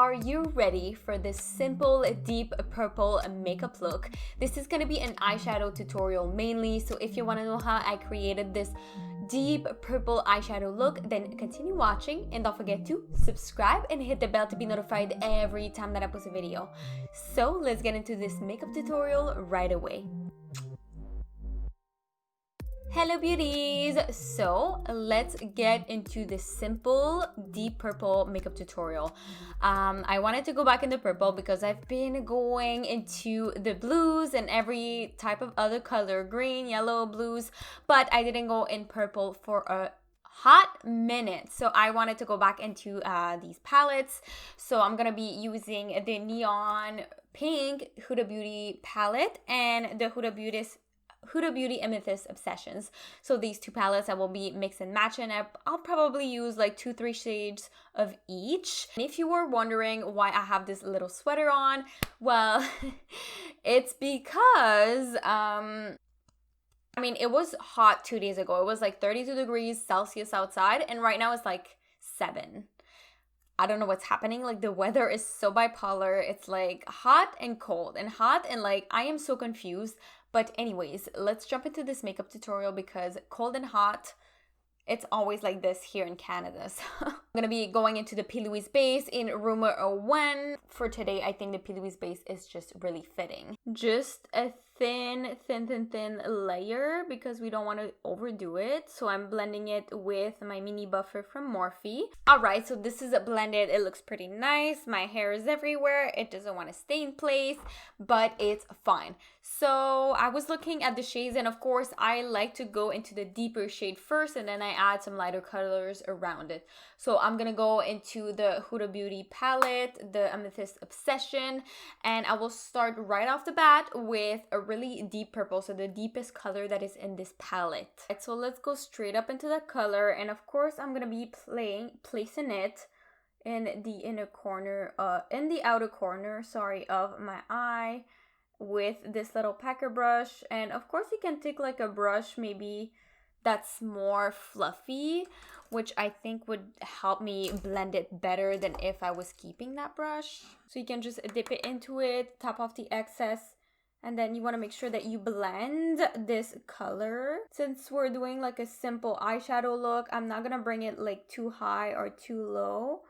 are you ready for this simple deep purple makeup look? This is gonna be an eyeshadow tutorial mainly, so if you want to know how I created this deep purple eyeshadow look, then continue watching and don't forget to subscribe and hit the bell to be notified every time that I post a video. So let's get into this makeup tutorial right away. Hello beauties! So let's get into this simple deep purple makeup tutorial. I wanted to go back into purple because I've been going into the blues and every type of other color, green, yellow, blues, but I didn't go in purple for a hot minute. So I wanted to go back into these palettes. So I'm gonna be using the neon pink Huda Beauty palette and the Huda Beauty Amethyst Obsessions. So these two palettes I will be mix and matching up. I'll probably use like 2-3 shades of each. And if you were wondering why I have this little sweater on, well, it's because I mean, it was hot 2 days ago. It was like 32 degrees Celsius outside, and right now it's like 7. I don't know what's happening. Like, the weather is so bipolar. It's like hot and cold and hot, and like I am so confused. But anyways, let's jump into this makeup tutorial because cold and hot, it's always like this here in Canada. So I'm gonna be going into the P. Louise base in room 01. For today, I think the P. Louise base is just really fitting. Just a thin layer because we don't want to overdo it. So I'm blending it with my mini buffer from Morphe. All right, so this is blended. It looks pretty nice. My hair is everywhere. It doesn't want to stay in place, but it's fine. So I was looking at the shades, and of course I like to go into the deeper shade first, and then I add some lighter colors around it. So I'm gonna go into the Huda Beauty palette, the Amethyst Obsession, and I will start right off the bat with a really deep purple, so the deepest color that is in this palette. Right, so let's go straight up into that color, and of course I'm gonna be placing it in the inner corner, in the outer corner, sorry, of my eye with this little packer brush. And of course you can take like a brush maybe that's more fluffy, which I think would help me blend it better than if I was keeping that brush. So you can just dip it into it, tap off the excess, and then you want to make sure that you blend this color. Since we're doing like a simple eyeshadow look, I'm not gonna bring it like too high or too low.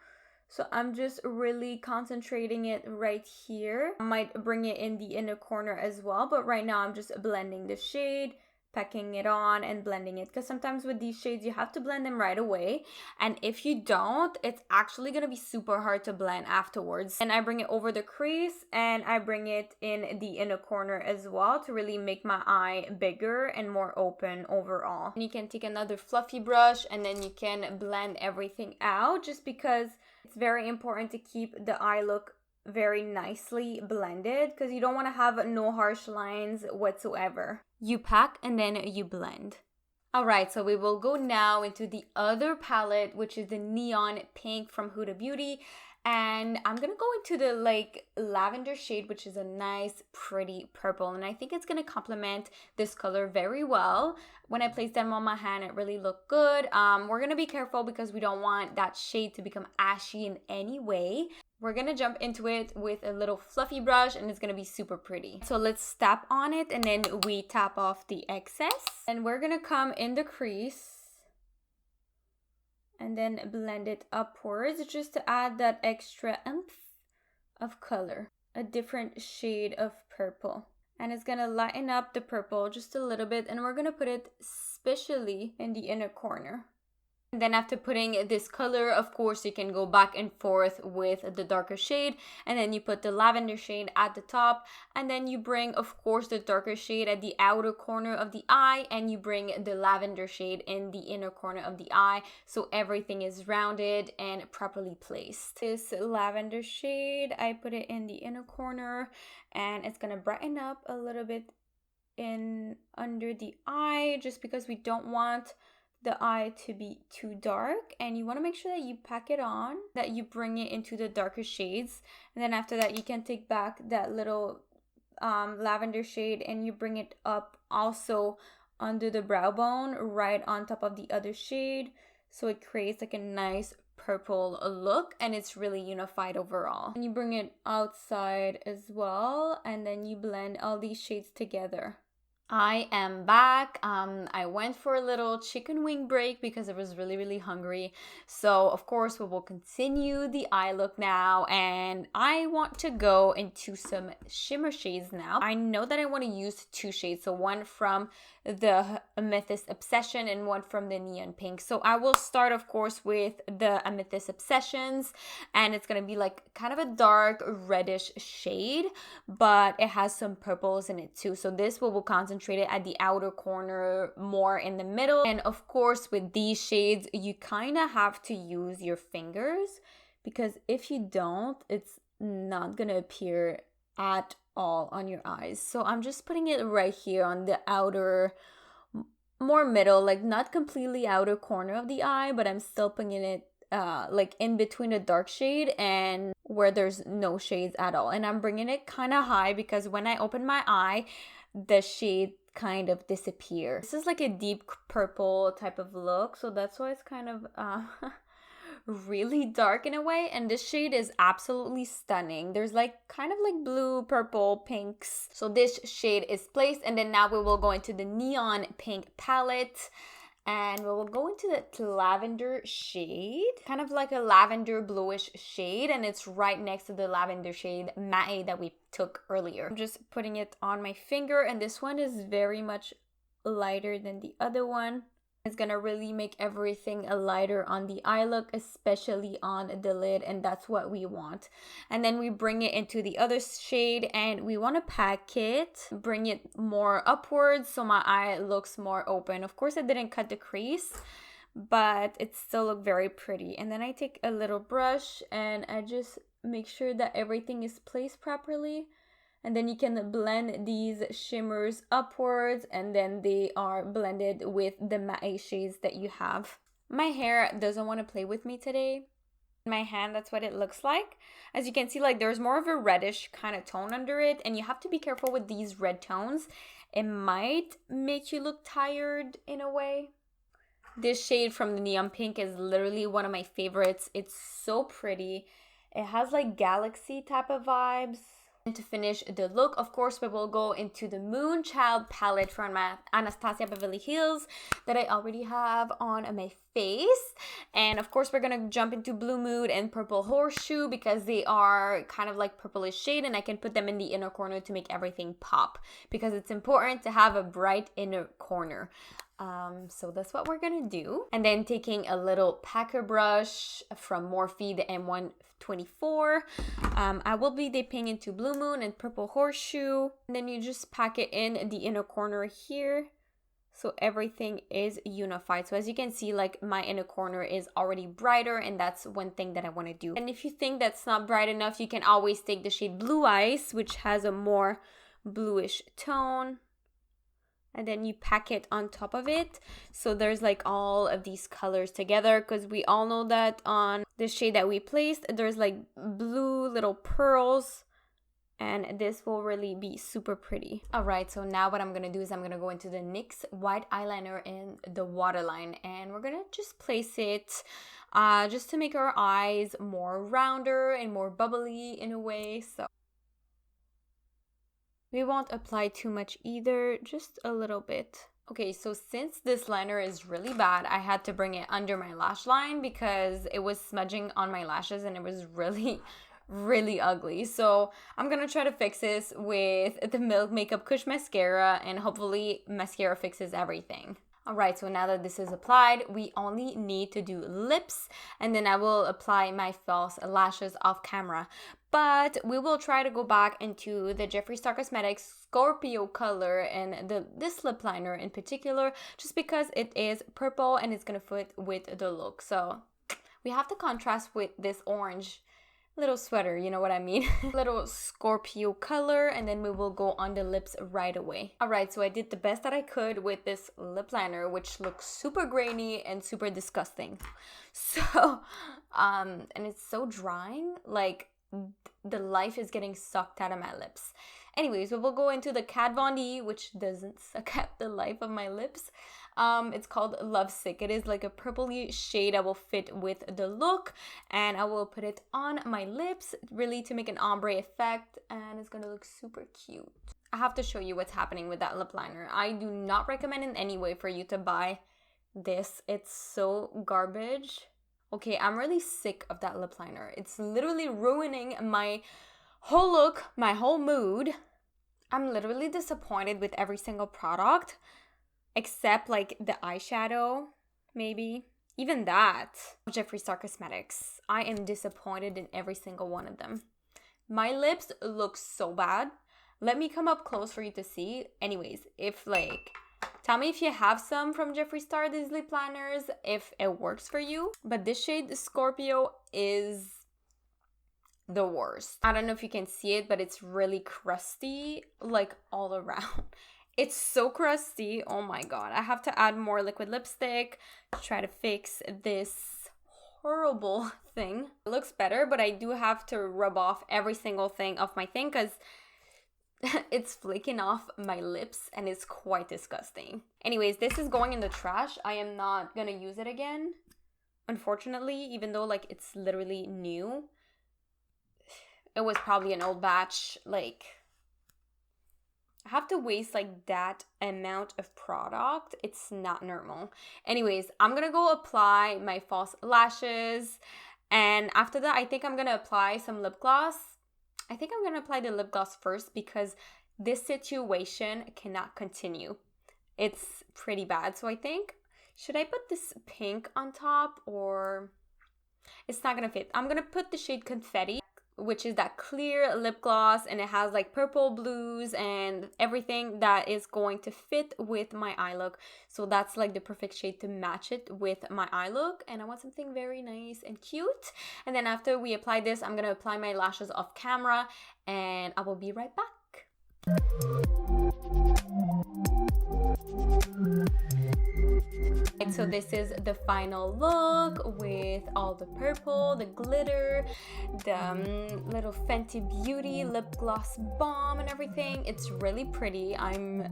So I'm just really concentrating it right here. I might bring it in the inner corner as well, but right now I'm just blending the shade, packing it on and blending it, because sometimes with these shades you have to blend them right away, and if you don't, it's actually gonna be super hard to blend afterwards. And I bring it over the crease and I bring it in the inner corner as well to really make my eye bigger and more open overall. And you can take another fluffy brush and then you can blend everything out, just because it's very important to keep the eye look very nicely blended, because you don't want to have no harsh lines whatsoever. You pack and then you blend. Alright, so we will go now into the other palette, which is the neon pink from Huda Beauty. And I'm gonna go into the like lavender shade, which is a nice pretty purple, and I think it's gonna complement this color very well. When I place them on my hand, it really looked good. We're gonna be careful because we don't want that shade to become ashy in any way. We're gonna jump into it with a little fluffy brush, and it's gonna be super pretty. So let's tap on it and then we tap off the excess, and we're gonna come in the crease and then blend it upwards just to add that extra oomph of color, a different shade of purple. And it's gonna lighten up the purple just a little bit, and we're gonna put it especially in the inner corner. And then after putting this color, of course, you can go back and forth with the darker shade, and then you put the lavender shade at the top, and then you bring, of course, the darker shade at the outer corner of the eye, and you bring the lavender shade in the inner corner of the eye, so everything is rounded and properly placed. This lavender shade, I put it in the inner corner, and it's gonna brighten up a little bit in under the eye, just because we don't want the eye to be too dark, and you want to make sure that you pack it on, that you bring it into the darker shades, and then after that you can take back that little lavender shade and you bring it up also under the brow bone right on top of the other shade, so it creates like a nice purple look, and it's really unified overall. And you bring it outside as well, and then you blend all these shades together. I am back. I went for a little chicken wing break because I was really hungry. So of course we will continue the eye look now, and I want to go into some shimmer shades now. I know that I want to use two shades, so one from the Amethyst Obsession and one from the Neon Pink. So I will start of course with the Amethyst Obsessions, and it's gonna be like kind of a dark reddish shade, but it has some purples in it too. So this will concentrate it at the outer corner, more in the middle. And of course with these shades you kind of have to use your fingers, because if you don't, it's not gonna appear at all on your eyes. So I'm just putting it right here on the outer, more middle, like not completely outer corner of the eye, but I'm still putting it like in between the dark shade and where there's no shades at all. And I'm bringing it kind of high because when I open my eye, the shade kind of disappear. This is like a deep purple type of look, so that's why it's kind of really dark in a way. And this shade is absolutely stunning. There's like kind of like blue, purple, pinks. So this shade is placed, and then now we will go into the Neon Pink palette, and we will go into the lavender shade, kind of like a lavender bluish shade, and it's right next to the lavender shade MUA that we took earlier. I'm just putting it on my finger, and this one is very much lighter than the other one. It's gonna really make everything lighter on the eye look, especially on the lid, and that's what we want. And then we bring it into the other shade, and we want to pack it, bring it more upwards so my eye looks more open. Of course I didn't cut the crease, but it still looked very pretty. And then I take a little brush and I just make sure that everything is placed properly. And then you can blend these shimmers upwards, and then they are blended with the MUA shades that you have. My hair doesn't want to play with me today. My hand, that's what it looks like. As you can see, like there's more of a reddish kind of tone under it, and you have to be careful with these red tones. It might make you look tired in a way. This shade from the Neon Pink is literally one of my favorites. It's so pretty. It has like galaxy type of vibes. And to finish the look, of course, we will go into the Moonchild palette from my Anastasia Beverly Hills that I already have on my face. And of course, we're gonna jump into Blue Mood and Purple Horseshoe because they are kind of like purplish shade, and I can put them in the inner corner to make everything pop, because it's important to have a bright inner corner. So that's what we're gonna do. And then taking a little packer brush from Morphe, the M124, I will be dipping into Blue Moon and Purple Horseshoe, and then you just pack it in the inner corner here so everything is unified. So as you can see, like my inner corner is already brighter, and that's one thing that I want to do. And if you think that's not bright enough, you can always take the shade Blue Ice, which has a more bluish tone, and then you pack it on top of it. So there's like all of these colors together, because we all know that on the shade that we placed, there's like blue little pearls, and this will really be super pretty. All right, so now what I'm gonna do is I'm gonna go into the NYX white eyeliner in the waterline, and we're gonna just place it just to make our eyes more rounder and more bubbly in a way. So we won't apply too much either, just a little bit. Okay, so since this liner is really bad, I had to bring it under my lash line because it was smudging on my lashes and it was really ugly. So I'm gonna try to fix this with the Milk Makeup Kush mascara, and hopefully mascara fixes everything. Alright, so now that this is applied, we only need to do lips, and then I will apply my false lashes off camera. But we will try to go back into the Jeffree Star Cosmetics Scorpio color and this lip liner in particular, just because it is purple and it's gonna fit with the look. So we have to contrast with this orange little sweater, you know what I mean? Little Scorpio color, and then we will go on the lips right away. Alright, so I did the best that I could with this lip liner, which looks super grainy and super disgusting. So, and it's so drying, like the life is getting sucked out of my lips. Anyways, we will go into the Kat Von D, which doesn't suck out the life of my lips. It's called Lovesick. It is like a purpley shade that will fit with the look, and I will put it on my lips really to make an ombre effect, and it's gonna look super cute. I have to show you what's happening with that lip liner. I do not recommend in any way for you to buy this. It's so garbage. Okay, I'm really sick of that lip liner. It's literally ruining my whole look, my whole mood. I'm literally disappointed with every single product except like the eyeshadow, maybe. Even that. Jeffree Star Cosmetics. I am disappointed in every single one of them. My lips look so bad. Let me come up close for you to see. Anyways, if like, tell me if you have some from Jeffree Star, these lip liners, if it works for you. But this shade, Scorpio, is the worst. I don't know if you can see it, but it's really crusty, like all around. It's so crusty. Oh my god. I have to add more liquid lipstick to try to fix this horrible thing. It looks better, but I do have to rub off every single thing of my thing because it's flaking off my lips and it's quite disgusting. Anyways, this is going in the trash. I am not gonna use it again, unfortunately, even though like it's literally new. It was probably an old batch. Like, I have to waste like that amount of product. It's not normal. Anyways, I'm gonna go apply my false lashes, and after that I think I'm gonna apply some lip gloss. I think I'm gonna apply the lip gloss first because this situation cannot continue. It's pretty bad. So I think, should I put this pink on top, or it's not gonna fit? I'm gonna put the shade Confetti, which is that clear lip gloss, and it has like purple, blues, and everything that is going to fit with my eye look. So that's like the perfect shade to match it with my eye look, and I want something very nice and cute. And then after we apply this, I'm gonna apply my lashes off camera, and I will be right back. So this is the final look with all the purple, the glitter, the little Fenty Beauty lip gloss bomb and everything. It's really pretty. I'm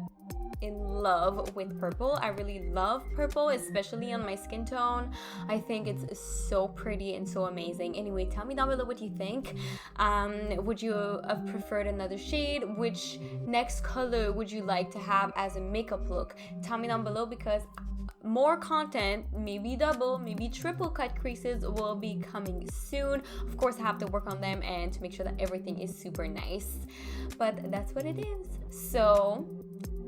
in love with purple. I really love purple, especially on my skin tone. I think it's so pretty and so amazing. Anyway, tell me down below what you think. Would you have preferred another shade? Which next color would you like to have as a makeup look? Tell me down below, because more content, maybe double, maybe triple cut creases, will be coming soon. Of course, I have to work on them and to make sure that everything is super nice, but that's what it is. So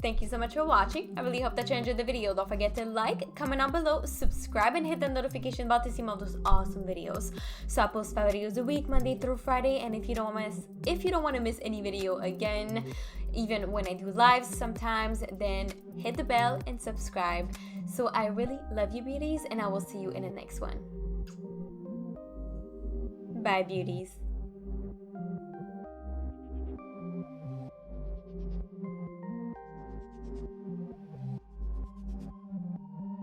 thank you so much for watching. I really hope that you enjoyed the video. Don't forget to like, comment down below, subscribe, and hit the notification bell to see more of those awesome videos. So I post 5 videos a week, Monday through Friday, and if you don't want to miss any video again, even when I do lives sometimes, then hit the bell and subscribe. So I really love you, beauties, and I will see you in the next one. Bye, beauties.